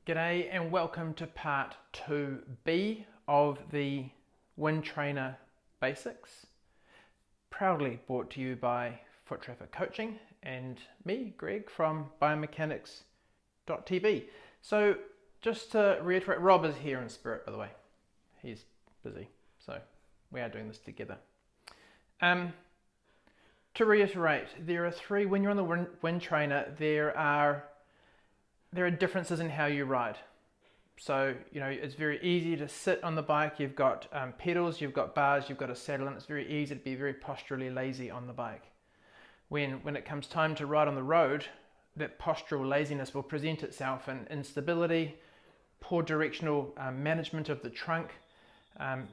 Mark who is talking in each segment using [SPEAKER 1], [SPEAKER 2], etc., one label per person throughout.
[SPEAKER 1] G'day and welcome to part 2B of the WINDTRAINER Basics, proudly brought to you by Foot Traffic Coaching and me, Greg, from biomechanics.tv. So just to reiterate, Rob is here in spirit, by the way. He's busy, so we are doing this together. To reiterate, there are three, when you're on the WINDTRAINER, there are differences in how you ride. So, it's very easy to sit on the bike. You've got pedals, you've got bars, you've got a saddle, and it's very easy to be very posturally lazy on the bike. When it comes time to ride on the road, that postural laziness will present itself in instability, poor directional management of the trunk,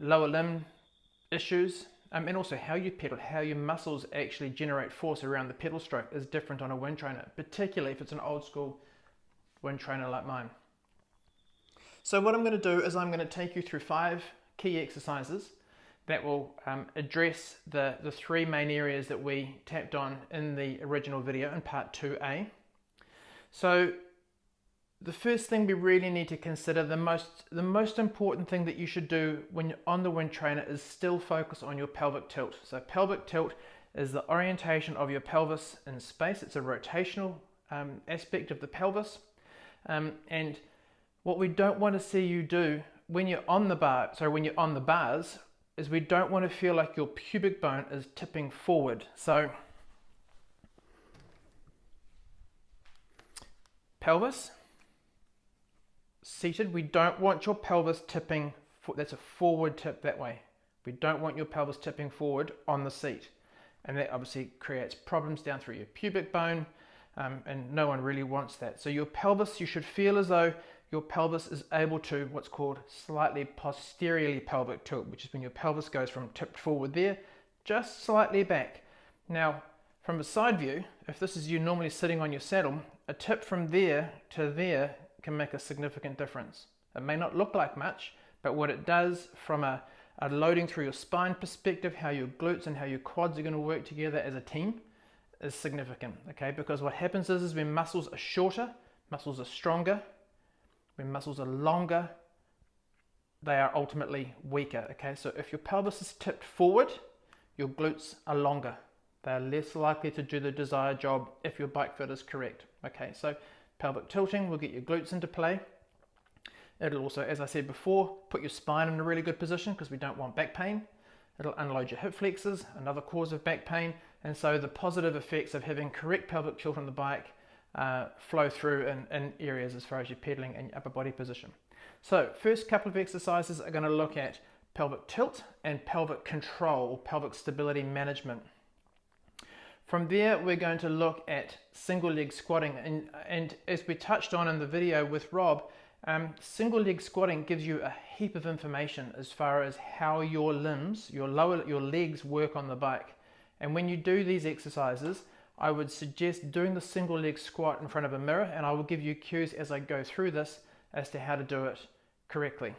[SPEAKER 1] lower limb issues, and also how you pedal, how your muscles actually generate force around the pedal stroke is different on a WINDTRAINER, particularly if it's an old school WINDTRAINER like mine. So what I'm going to do is I'm going to take you through 5 key exercises that will address the 3 main areas that we tapped on in the original video in part 2A. So the first thing we really need to consider, the most important thing that you should do when you're on the WINDTRAINER is still focus on your pelvic tilt. So pelvic tilt is the orientation of your pelvis in space. It's a rotational aspect of the pelvis. And what we don't want to see you do when you're on the bars, is we don't want to feel like your pubic bone is tipping forward. So pelvis seated, we don't want your pelvis tipping. That's a forward tip that way. We don't want your pelvis tipping forward on the seat, and that obviously creates problems down through your pubic bone. And no one really wants that. So your pelvis, you should feel as though your pelvis is able to what's called slightly posteriorly pelvic tilt, which is when your pelvis goes from tipped forward there, just slightly back. Now, from a side view, if this is you normally sitting on your saddle, a tip from there to there can make a significant difference. It may not look like much, but what it does from a loading through your spine perspective, how your glutes and how your quads are going to work together as a team, is significant, okay? Because what happens is when muscles are shorter, muscles are stronger. When muscles are longer, they are ultimately weaker, okay? So if your pelvis is tipped forward, your glutes are longer. They are less likely to do the desired job if your bike fit is correct, okay? So pelvic tilting will get your glutes into play. It'll also, as I said before, put your spine in a really good position because we don't want back pain. It'll unload your hip flexors, another cause of back pain. And so the positive effects of having correct pelvic tilt on the bike flow through in areas as far as your pedaling and your upper body position. So first couple of exercises are going to look at pelvic tilt and pelvic control, or pelvic stability management. From there, we're going to look at single leg squatting. And as we touched on in the video with Rob, single leg squatting gives you a heap of information as far as how your limbs, your legs work on the bike. And when you do these exercises, I would suggest doing the single leg squat in front of a mirror, and I will give you cues as I go through this as to how to do it correctly.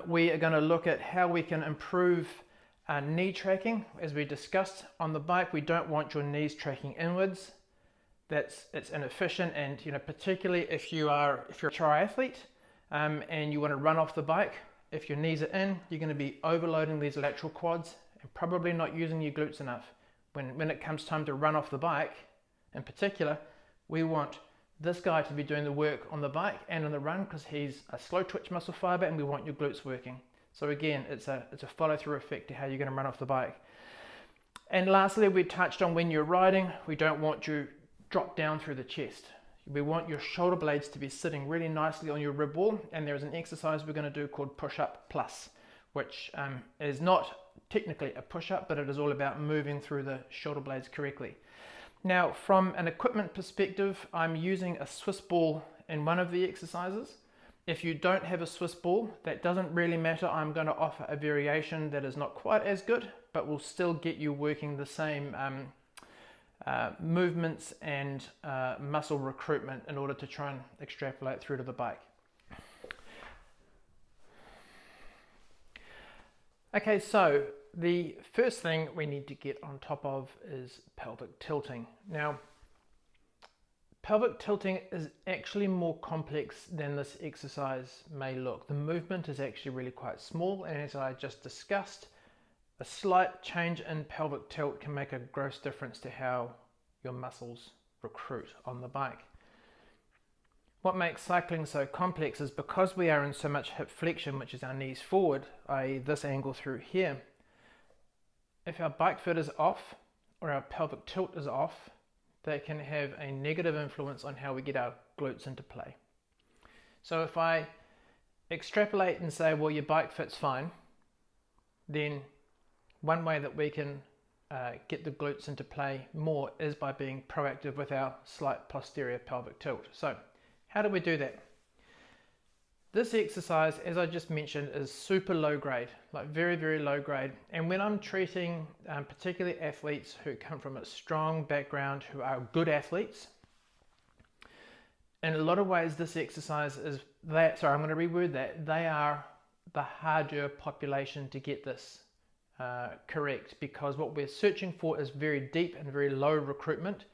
[SPEAKER 1] We are going to look at how we can improve knee tracking. As we discussed on the bike, we don't want your knees tracking inwards. It's inefficient, and particularly if you're a triathlete and you want to run off the bike, if your knees are in, you're going to be overloading these lateral quads and probably not using your glutes enough. When it comes time to run off the bike, in particular, we want this guy to be doing the work on the bike and on the run because he's a slow twitch muscle fiber, and we want your glutes working. So again, it's a follow-through effect to how you're going to run off the bike. And lastly, we touched on when you're riding, we don't want you drop down through the chest. We want your shoulder blades to be sitting really nicely on your rib wall, and there's an exercise we're going to do called push-up plus, which is not technically a push-up, but it is all about moving through the shoulder blades correctly. Now, from an equipment perspective, I'm using a Swiss ball in one of the exercises. If you don't have a Swiss ball, that doesn't really matter. I'm going to offer a variation that is not quite as good, but will still get you working the same movements and muscle recruitment in order to try and extrapolate through to the bike. Okay, so the first thing we need to get on top of is pelvic tilting. Now, Pelvic tilting is actually more complex than this exercise may look. The movement is actually really quite small, and as I just discussed, a slight change in pelvic tilt can make a gross difference to how your muscles recruit on the bike. What makes cycling so complex is because we are in so much hip flexion, which is our knees forward, i.e. this angle through here. If our bike foot is off or our pelvic tilt is off, that can have a negative influence on how we get our glutes into play. So if I extrapolate and say, well, your bike fit's fine, then one way that we can get the glutes into play more is by being proactive with our slight posterior pelvic tilt. So how do we do that? This exercise, as I just mentioned, is super low grade, like very, very low grade. And when I'm treating particularly athletes who come from a strong background, who are good athletes, in a lot of ways this exercise is that, sorry, I'm going to reword that, they are the harder population to get this correct, because what we're searching for is very deep and very low recruitment.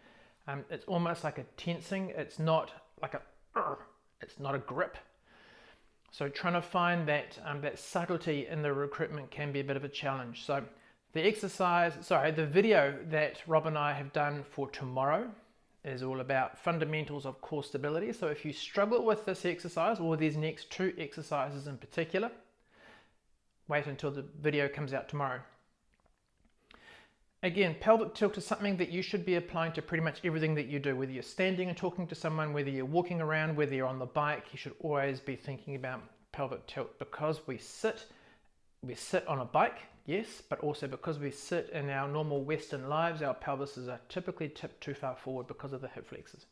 [SPEAKER 1] It's almost like a tensing, it's not like it's not a grip. So trying to find that subtlety in the recruitment can be a bit of a challenge. So the video that Rob and I have done for tomorrow is all about fundamentals of core stability. So if you struggle with this exercise or these next two exercises in particular, wait until the video comes out tomorrow. Again, pelvic tilt is something that you should be applying to pretty much everything that you do, whether you're standing and talking to someone, whether you're walking around, whether you're on the bike. You should always be thinking about pelvic tilt, because we sit on a bike, yes, but also because we sit in our normal Western lives, our pelvises are typically tipped too far forward because of the hip flexors.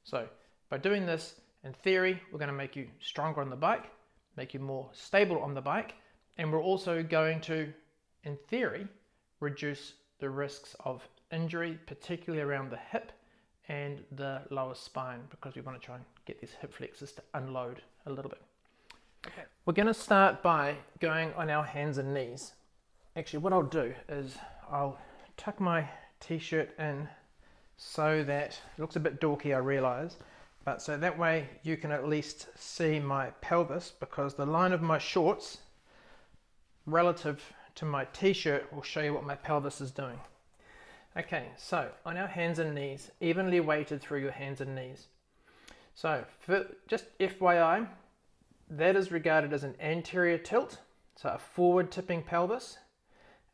[SPEAKER 1] So by doing this, in theory, we're going to make you stronger on the bike, make you more stable on the bike, and we're also going to, in theory, reduce the risks of injury, particularly around the hip and the lower spine, because we want to try and get these hip flexors to unload a little bit. Okay. We're going to start by going on our hands and knees. Actually, what I'll do is I'll tuck my t-shirt in so that it looks a bit dorky, I realize, but so that way you can at least see my pelvis, because the line of my shorts relative to my t-shirt will show you what my pelvis is doing. Okay, so on our hands and knees, evenly weighted through your hands and knees. So for just FYI, that is regarded as an anterior tilt, so a forward tipping pelvis,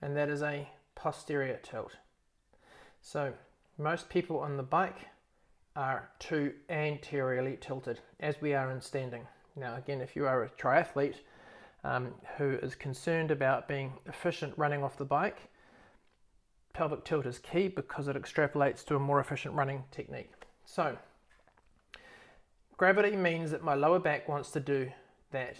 [SPEAKER 1] and that is a posterior tilt. So most people on the bike are too anteriorly tilted, as we are in standing. Now again, if you are a triathlete who is concerned about being efficient running off the bike, pelvic tilt is key because it extrapolates to a more efficient running technique. So gravity means that my lower back wants to do that.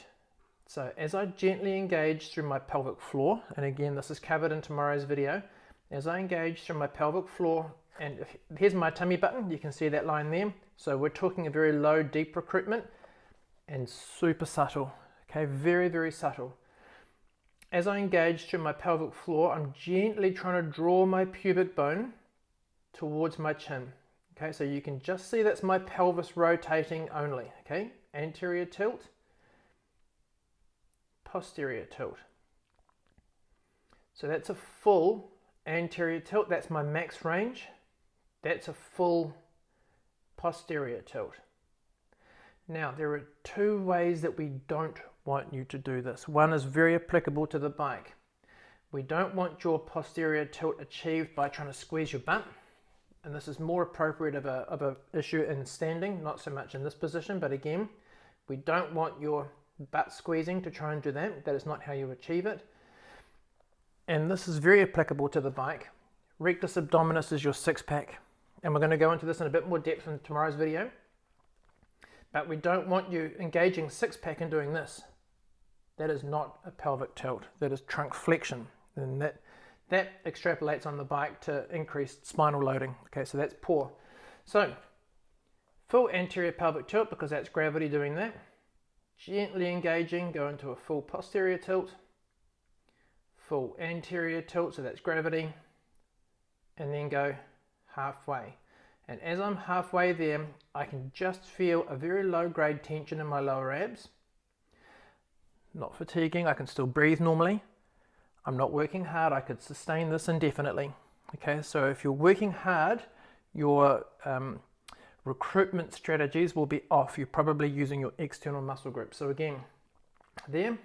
[SPEAKER 1] So as I gently engage through my pelvic floor, and again this is covered in tomorrow's video, as I engage through my pelvic floor, and here's my tummy button, you can see that line there. So we're talking a very low deep recruitment and super subtle. Okay, very, very subtle. As I engage through my pelvic floor, I'm gently trying to draw my pubic bone towards my chin. Okay, so you can just see that's my pelvis rotating only. Okay, anterior tilt, posterior tilt. So that's a full anterior tilt, that's my max range. That's a full posterior tilt. Now, there are two ways that we don't want you to do this. One is very applicable to the bike. We don't want your posterior tilt achieved by trying to squeeze your butt, and this is more appropriate of a issue in standing, not so much in this position, but again, we don't want your butt squeezing to try and do that. That is not how you achieve it. And this is very applicable to the bike. Rectus abdominis is your six-pack, and we're going to go into this in a bit more depth in tomorrow's video. But we don't want you engaging six-pack and doing this. That is not a pelvic tilt. That is trunk flexion. And that extrapolates on the bike to increased spinal loading. Okay, so that's poor. So, full anterior pelvic tilt, because that's gravity doing that. Gently engaging, go into a full posterior tilt. Full anterior tilt, so that's gravity. And then go halfway. And as I'm halfway there, I can just feel a very low grade tension in my lower abs. Not fatiguing, I can still breathe normally. I'm not working hard, I could sustain this indefinitely. Okay, so if you're working hard, your recruitment strategies will be off. You're probably using your external muscle group. So again, there,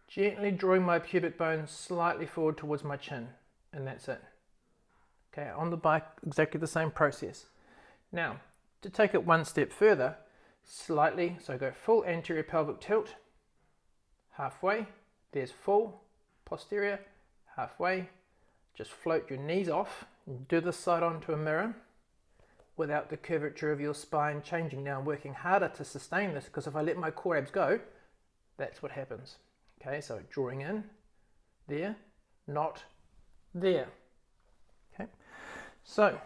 [SPEAKER 1] gently drawing my pubic bone slightly forward towards my chin, and that's it. Okay, on the bike, exactly the same process. Now, to take it one step further, slightly, so go full anterior pelvic tilt, halfway, there's full, posterior, halfway, just float your knees off, and do this side onto a mirror, without the curvature of your spine changing. Now I'm working harder to sustain this, because if I let my core abs go, that's what happens. Okay, so drawing in, there, not there. Okay, so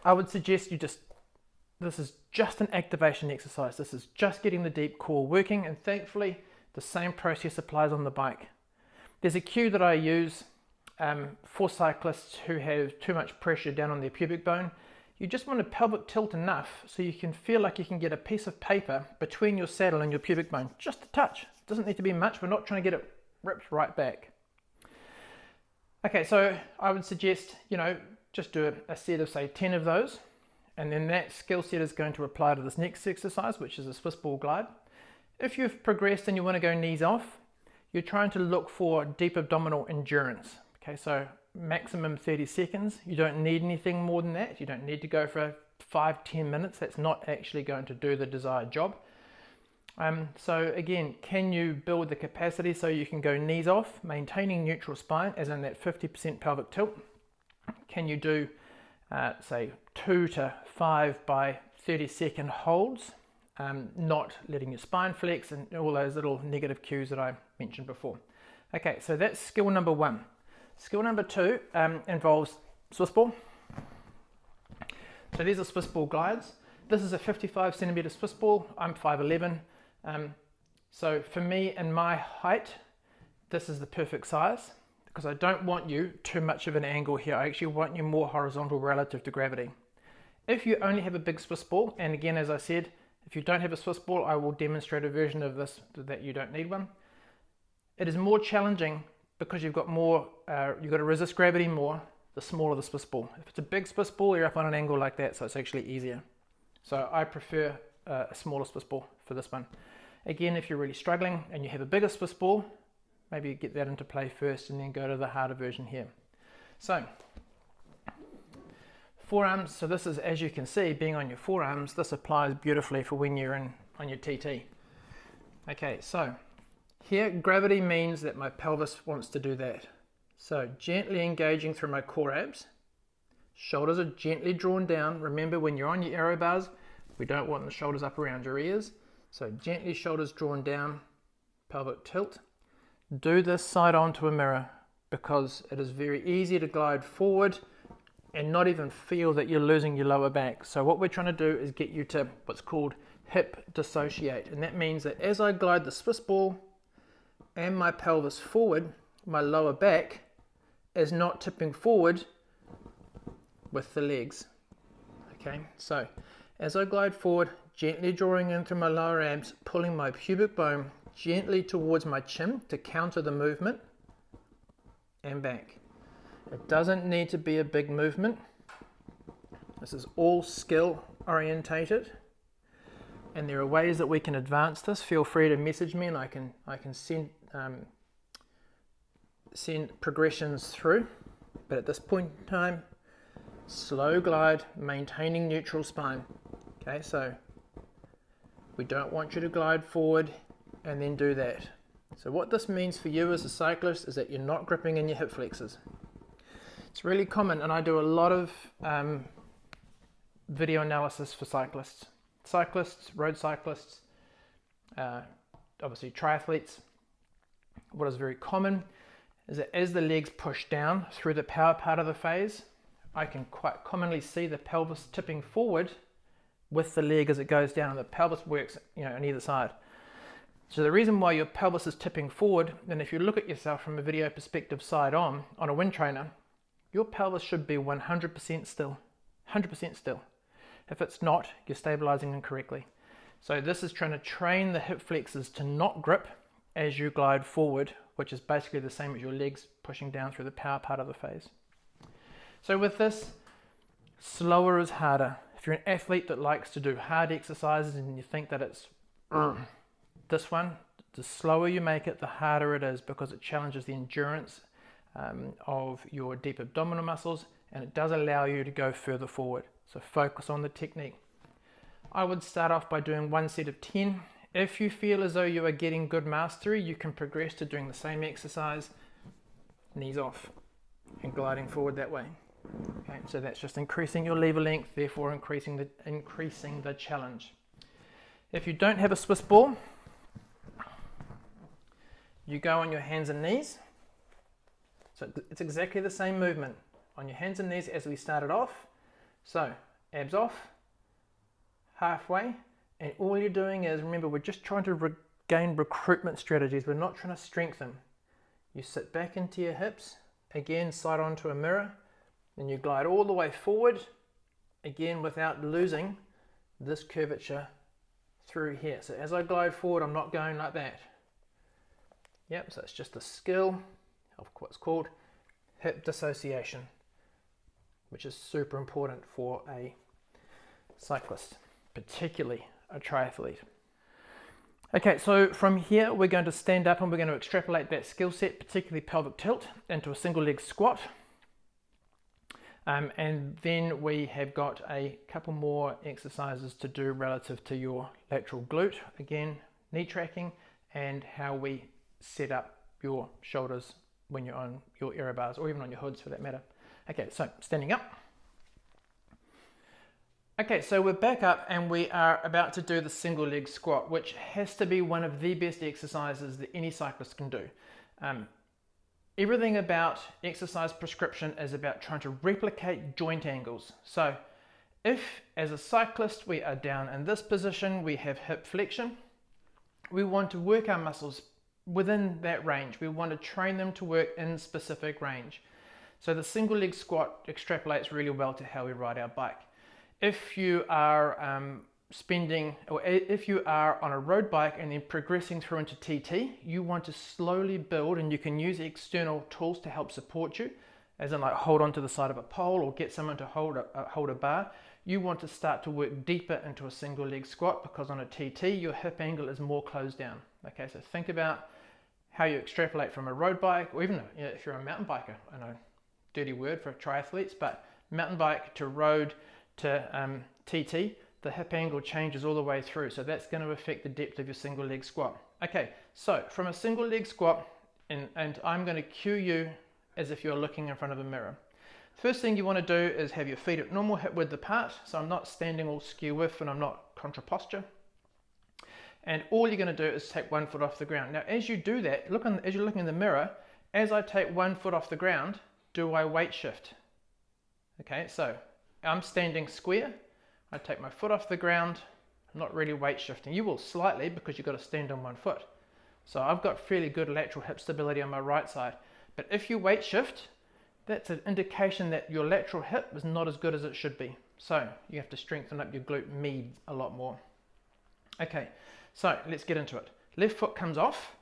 [SPEAKER 1] I would suggest this is just an activation exercise. This is just getting the deep core working, and thankfully the same process applies on the bike. There's a cue that I use for cyclists who have too much pressure down on their pubic bone. You just want to pelvic tilt enough so you can feel like you can get a piece of paper between your saddle and your pubic bone, just a touch. It doesn't need to be much. We're not trying to get it ripped right back. Okay, so I would suggest, just do a set of say 10 of those, and then that skill set is going to apply to this next exercise, which is a Swiss ball glide. If you've progressed and you want to go knees off, you're trying to look for deep abdominal endurance. Okay, so maximum 30 seconds. You don't need anything more than that. You don't need to go for 5-10 minutes. That's not actually going to do the desired job. So again, can you build the capacity so you can go knees off, maintaining neutral spine, as in that 50% pelvic tilt? Can you do, say, 2 to 5 by 30-second holds, not letting your spine flex, and all those little negative cues that I mentioned before? Okay, so that's skill number 1. Skill number 2 involves Swiss ball. So these are Swiss ball glides. This is a 55 centimeter Swiss ball. I'm 5'11". So for me and my height, this is the perfect size, because I don't want you too much of an angle here. I actually want you more horizontal relative to gravity. If you only have a big Swiss ball, and again, as I said, if you don't have a Swiss ball, I will demonstrate a version of this that you don't need one. It is more challenging because you've got to resist gravity more the smaller the Swiss ball. If it's a big Swiss ball, you're up on an angle like that, so it's actually easier. So I prefer a smaller Swiss ball for this one. Again, if you're really struggling and you have a bigger Swiss ball, maybe get that into play first and then go to the harder version here. So forearms, so this is, as you can see, being on your forearms, this applies beautifully for when you're on your TT. Okay, so here gravity means that my pelvis wants to do that. So gently engaging through my core abs, shoulders are gently drawn down. Remember, when you're on your aero bars, we don't want the shoulders up around your ears. So gently shoulders drawn down, pelvic tilt. Do this side onto a mirror, because it is very easy to glide forward and not even feel that you're losing your lower back. So what we're trying to do is get you to what's called hip dissociate. And that means that as I glide the Swiss ball and my pelvis forward, my lower back is not tipping forward with the legs. Okay, so as I glide forward, gently drawing in through my lower abs, pulling my pubic bone gently towards my chin to counter the movement, and back. It doesn't need to be a big movement. This is all skill orientated, and there are ways that we can advance this. Feel free to message me and I can send progressions through. But at this point in time, slow glide, maintaining neutral spine. Okay, so we don't want you to glide forward and then do that. So what this means for you as a cyclist is that you're not gripping in your hip flexors. It's really common, and I do a lot of video analysis for cyclists, road cyclists, obviously triathletes. What is very common is that as the legs push down through the power part of the phase, I can quite commonly see the pelvis tipping forward with the leg as it goes down, and the pelvis works, on either side. So the reason why your pelvis is tipping forward, and if you look at yourself from a video perspective side on a wind trainer, your pelvis should be 100% still, 100% still. If it's not, you're stabilizing incorrectly. So this is trying to train the hip flexors to not grip as you glide forward, which is basically the same as your legs pushing down through the power part of the phase. So with this, slower is harder. If you're an athlete that likes to do hard exercises and you think that it's this one, the slower you make it, the harder it is, because it challenges the endurance of your deep abdominal muscles, and it does allow you to go further forward. So focus on the technique. I would start off by doing 1 set of 10. If you feel as though you are getting good mastery, you can progress to doing the same exercise, knees off, and gliding forward that way. Okay, so that's just increasing your lever length, therefore increasing the challenge. If you don't have a Swiss ball, you go on your hands and knees. So it's exactly the same movement on your hands and knees as we started off. So abs off, halfway, and all you're doing is, remember, we're just trying to gain recruitment strategies. We're not trying to strengthen. You sit back into your hips, again side onto a mirror, then you glide all the way forward, again without losing this curvature through here. So as I glide forward, I'm not going like that. Yep, so it's just a skill of what's called hip dissociation, which is super important for a cyclist, particularly a triathlete. Okay, so from here we're going to stand up and we're going to extrapolate that skill set, particularly pelvic tilt, into a single leg squat. And then we have got a couple more exercises to do relative to your lateral glute, again knee tracking, and how we set up your shoulders when you're on your aero bars, or even on your hoods for that matter. Okay, so standing up. Okay, so we're back up and we are about to do the single leg squat, which has to be one of the best exercises that any cyclist can do. Everything about exercise prescription is about trying to replicate joint angles. So if as a cyclist we are down in this position, we have hip flexion, we want to work our muscles within that range. We want to train them to work in specific range. So the single leg squat extrapolates really well to how we ride our bike. If you are if you are on a road bike and then progressing through into TT, you want to slowly build, and you can use external tools to help support you, as in like hold onto the side of a pole or get someone to hold a bar. You want to start to work deeper into a single leg squat, because on a TT your hip angle is more closed down. Okay, so think about how you extrapolate from a road bike, or even if you're a mountain biker. I know, dirty word for triathletes, but mountain bike to road to TT, the hip angle changes all the way through, so that's going to affect the depth of your single leg squat. Okay, so from a single leg squat, and I'm going to cue you as if you're looking in front of a mirror. First thing you want to do is have your feet at normal hip width apart, so I'm not standing all skew with and I'm not contra posture. And all you're going to do is take 1 foot off the ground. Now as you do that, as you're looking in the mirror, as I take 1 foot off the ground, do I weight shift? Okay, so I'm standing square, I take my foot off the ground, I'm not really weight shifting. You will slightly, because you've got to stand on 1 foot. So I've got fairly good lateral hip stability on my right side. But if you weight shift, that's an indication that your lateral hip is not as good as it should be. So you have to strengthen up your glute med a lot more. Okay, so let's get into it. Left foot comes off.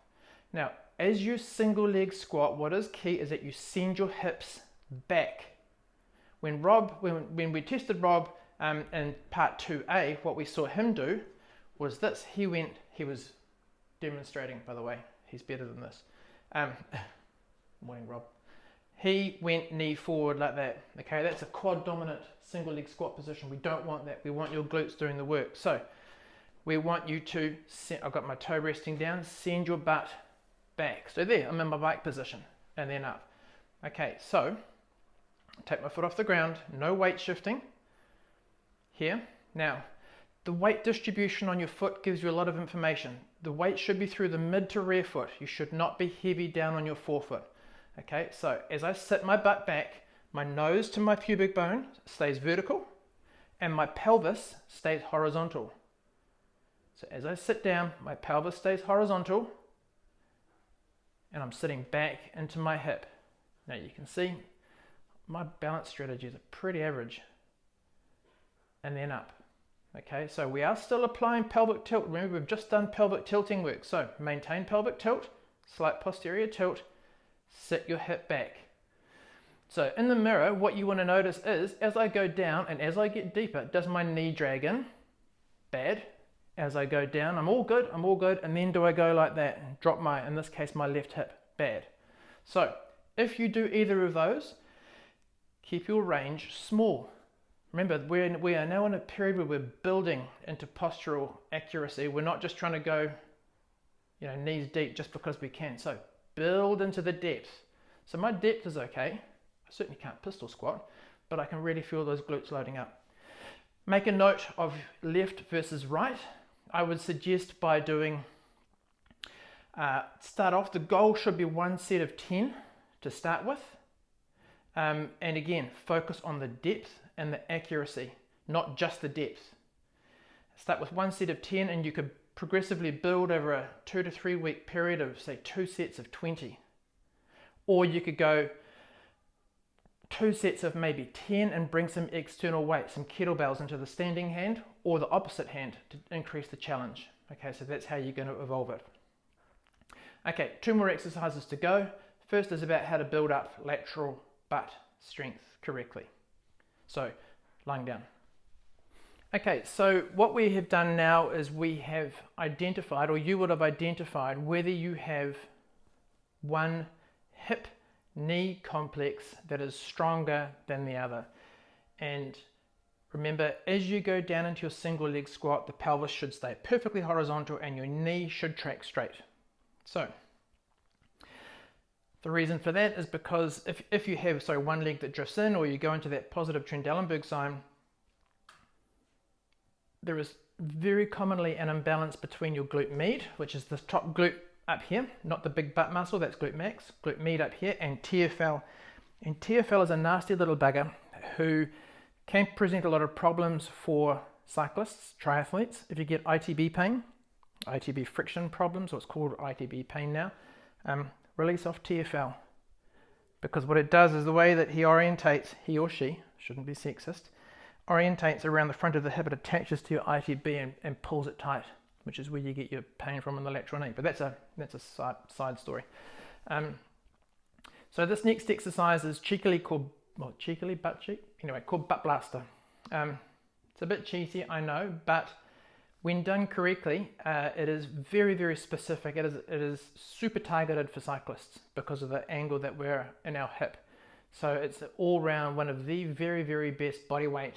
[SPEAKER 1] Now, as you single leg squat, what is key is that you send your hips back. When we tested Rob in part 2A, what we saw him do was this. He was demonstrating, by the way, he's better than this. Morning, Rob. He went knee forward like that. Okay, that's a quad dominant single leg squat position. We don't want that. We want your glutes doing the work. So we want you to, I've got my toe resting down, send your butt back. So there, I'm in my bike position, and then up. Okay, so take my foot off the ground, no weight shifting here. Now, the weight distribution on your foot gives you a lot of information. The weight should be through the mid to rear foot. You should not be heavy down on your forefoot. Okay, so as I sit my butt back, my nose to my pubic bone stays vertical and my pelvis stays horizontal. So as I sit down, my pelvis stays horizontal and I'm sitting back into my hip. Now you can see my balance strategies are pretty average. and then up. Okay, so we are still applying pelvic tilt. Remember, we've just done pelvic tilting work. So maintain pelvic tilt, slight posterior tilt, sit your hip back. So in the mirror, what you want to notice is, as I go down and as I get deeper, does my knee drag in? Bad. As I go down, I'm all good, and then do I go like that and drop my, in this case, my left hip? Bad. So if you do either of those, keep your range small. Remember, we are now in a period where we're building into postural accuracy. We're not just trying to go, knees deep just because we can. So build into the depth. So my depth is okay. I certainly can't pistol squat, but I can really feel those glutes loading up. Make a note of left versus right. I would suggest by doing, start off, the goal should be one set of 10 to start with. And again, focus on the depth and the accuracy, not just the depth. Start with one set of 10 and you could progressively build over a 2 to 3 week period of, say, 2 sets of 20. Or you could go 2 sets of maybe 10 and bring some external weight, some kettlebells into the standing hand or the opposite hand to increase the challenge. Okay, so that's how you're going to evolve it. Okay, 2 more exercises to go. First is about how to build up lateral butt strength correctly. So, lying down. Okay, so what we have done now is we have identified, or you would have identified, whether you have one hip knee complex that is stronger than the other. And remember, as you go down into your single leg squat, the pelvis should stay perfectly horizontal and your knee should track straight. So the reason for that is because if you have one leg that drifts in, or you go into that positive Trendelenburg sign, there is very commonly an imbalance between your glute med, which is the top glute up here, not the big butt muscle, that's glute max, glute med up here, and TFL. And TFL is a nasty little bugger who can present a lot of problems for cyclists, triathletes. If you get ITB pain, ITB friction problems, or it's called ITB pain now, release off TFL, because what it does is the way that he orientates, he or she, shouldn't be sexist, orientates around the front of the hip, it attaches to your ITB and pulls it tight, which is where you get your pain from in the lateral knee. But that's a side story. So this next exercise is called butt blaster. It's a bit cheesy, I know, but when done correctly, it is very, very specific. It is super targeted for cyclists because of the angle that we're in our hip. So it's all round one of the very, very best bodyweight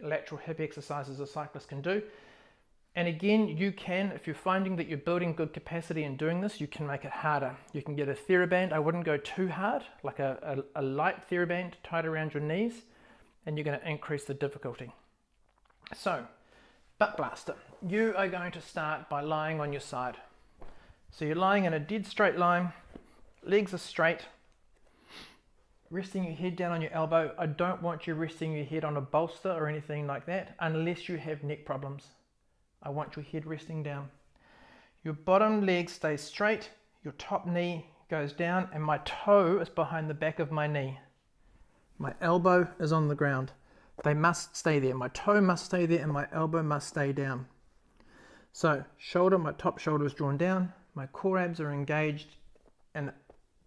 [SPEAKER 1] lateral hip exercises a cyclist can do. And again, you can, if you're finding that you're building good capacity in doing this, you can make it harder. You can get a TheraBand. I wouldn't go too hard, like a light TheraBand tied around your knees, and you're going to increase the difficulty. So, butt blaster. You are going to start by lying on your side. So you're lying in a dead straight line, legs are straight, resting your head down on your elbow. I don't want you resting your head on a bolster or anything like that, unless you have neck problems. I want your head resting down. Your bottom leg stays straight, your top knee goes down, and my toe is behind the back of my knee. My elbow is on the ground. They must stay there. My toe must stay there and my elbow must stay down. So my top shoulder is drawn down, my core abs are engaged, and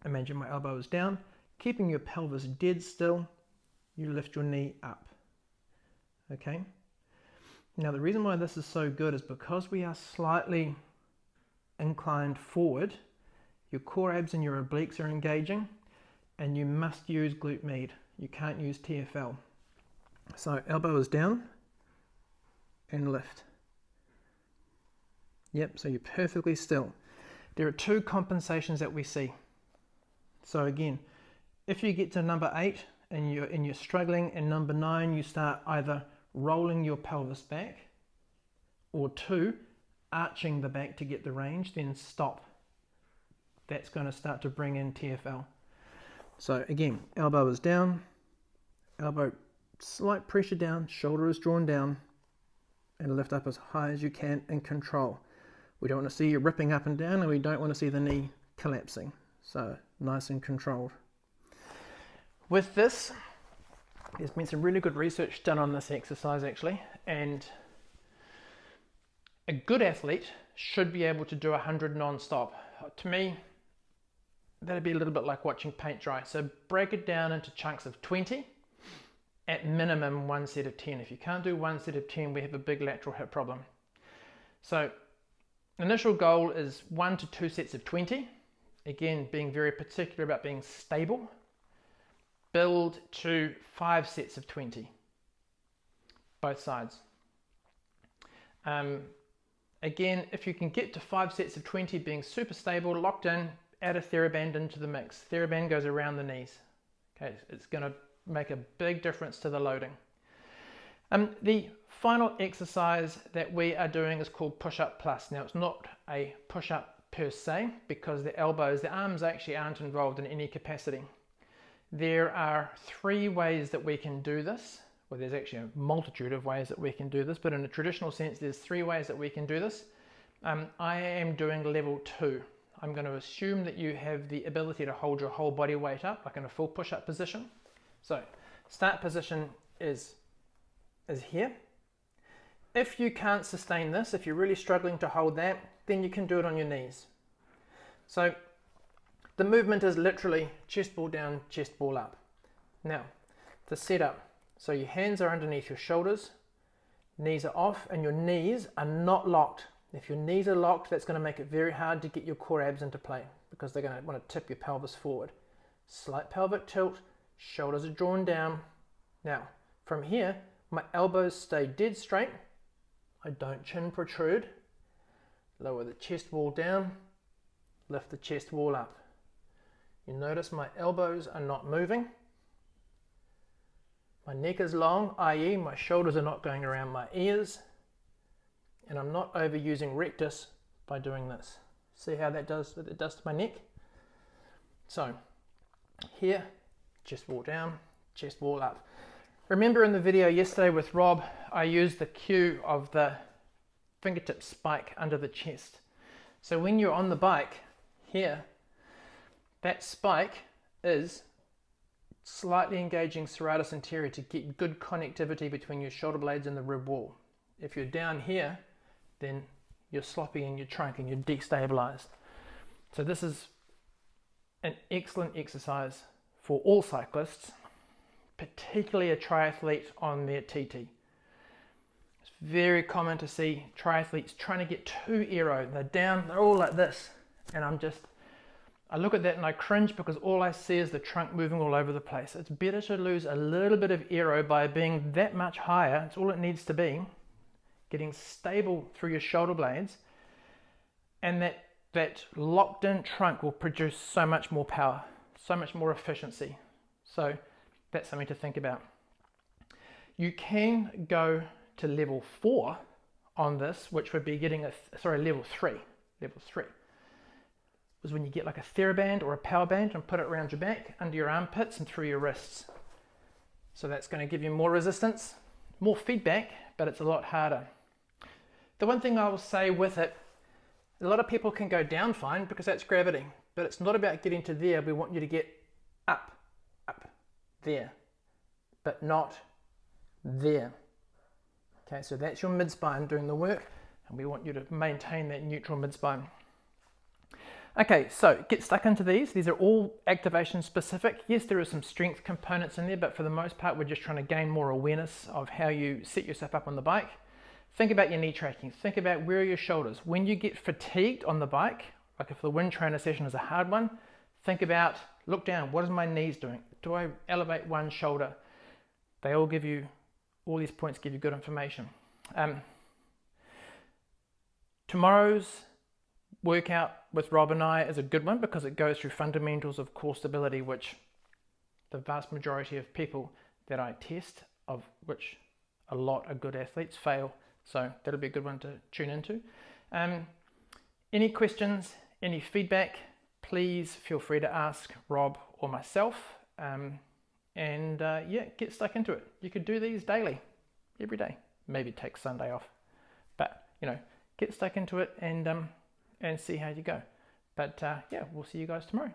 [SPEAKER 1] imagine my elbow is down. Keeping your pelvis dead still, you lift your knee up. Okay? Now the reason why this is so good is because we are slightly inclined forward, your core abs and your obliques are engaging, and you must use glute med. You can't use TFL. So elbow is down and lift. Yep, so you're perfectly still. There are 2 compensations that we see. So again, if you get to number 8 and you're struggling, and number 9 you start either rolling your pelvis back, or 2, arching the back to get the range, then stop. That's going to start to bring in TFL. So again, elbow is down, elbow slight pressure down, shoulder is drawn down, and lift up as high as you can in control. We don't want to see you ripping up and down, and we don't want to see the knee collapsing. So nice and controlled. With this, There's been some really good research done on this exercise actually, and a good athlete should be able to do 100 non-stop. To me, that'd be a little bit like watching paint dry. So break it down into chunks of 20, at minimum 1 set of 10. If you can't do 1 set of 10, we have a big lateral hip problem. So initial goal is 1 to 2 sets of 20. Again, being very particular about being stable. Build to 5 sets of 20, both sides. Again, if you can get to 5 sets of 20 being super stable, locked in, add a TheraBand into the mix. TheraBand goes around the knees. Okay, it's going to make a big difference to the loading. The final exercise that we are doing is called push-up plus. Now it's not a push-up per se because the elbows, the arms actually aren't involved in any capacity. There are 3 ways that we can do this. Well, there's actually a multitude of ways that we can do this, but in a traditional sense, there's 3 ways that we can do this. I am doing level 2. I'm going to assume that you have the ability to hold your whole body weight up, like in a full push-up position. So, start position is here. If you can't sustain this, if you're really struggling to hold that, then you can do it on your knees. So, the movement is literally chest ball down, chest ball up. Now, the setup. So your hands are underneath your shoulders, knees are off, and your knees are not locked. If your knees are locked, that's going to make it very hard to get your core abs into play because they're going to want to tip your pelvis forward. Slight pelvic tilt, shoulders are drawn down. Now, from here, my elbows stay dead straight. I don't chin protrude. Lower the chest wall down, lift the chest wall up. You notice my elbows are not moving. My neck is long, i.e. my shoulders are not going around my ears, and I'm not overusing rectus by doing this. See how that does what it does to my neck? So here, chest wall down, chest wall up. Remember in the video yesterday with Rob, I used the cue of the fingertip spike under the chest. So when you're on the bike here, that spike is slightly engaging serratus anterior to get good connectivity between your shoulder blades and the rib wall. If you're down here, then you're sloppy in your trunk and you're destabilized. So this is an excellent exercise for all cyclists, particularly a triathlete on their TT. It's very common to see triathletes trying to get too aero. They're down, they're all like this, and I look at that and I cringe because all I see is the trunk moving all over the place. It's better to lose a little bit of aero by being that much higher. It's all it needs to be. Getting stable through your shoulder blades, and that locked in trunk will produce so much more power, so much more efficiency. So that's something to think about. You can go to level 4 on this, which would be getting level 3. Level 3 was when you get like a TheraBand or a power band and put it around your back, under your armpits and through your wrists. So that's going to give you more resistance, more feedback, but it's a lot harder. The one thing I will say with it, a lot of people can go down fine because that's gravity, but it's not about getting to there. We want you to get up there, but not there. Okay, so that's your mid-spine doing the work, and we want you to maintain that neutral mid-spine. Okay, so get stuck into these. These are all activation specific. Yes, there are some strength components in there, but for the most part, we're just trying to gain more awareness of how you set yourself up on the bike. Think about your knee tracking. Think about where are your shoulders. When you get fatigued on the bike, like if the WINDTRAINER session is a hard one, think about, look down, what is my knees doing? Do I elevate one shoulder? They all give you, all these points give you good information. Tomorrow's workout with Rob and I is a good one because it goes through fundamentals of core stability, which the vast majority of people that I test, of which a lot are good athletes, fail. So that'll be a good one to tune into. Any questions, any feedback, please feel free to ask Rob or myself. Yeah, get stuck into it. You could do these daily, every day. Maybe take Sunday off. But, get stuck into it and see how you go. But yeah, we'll see you guys tomorrow.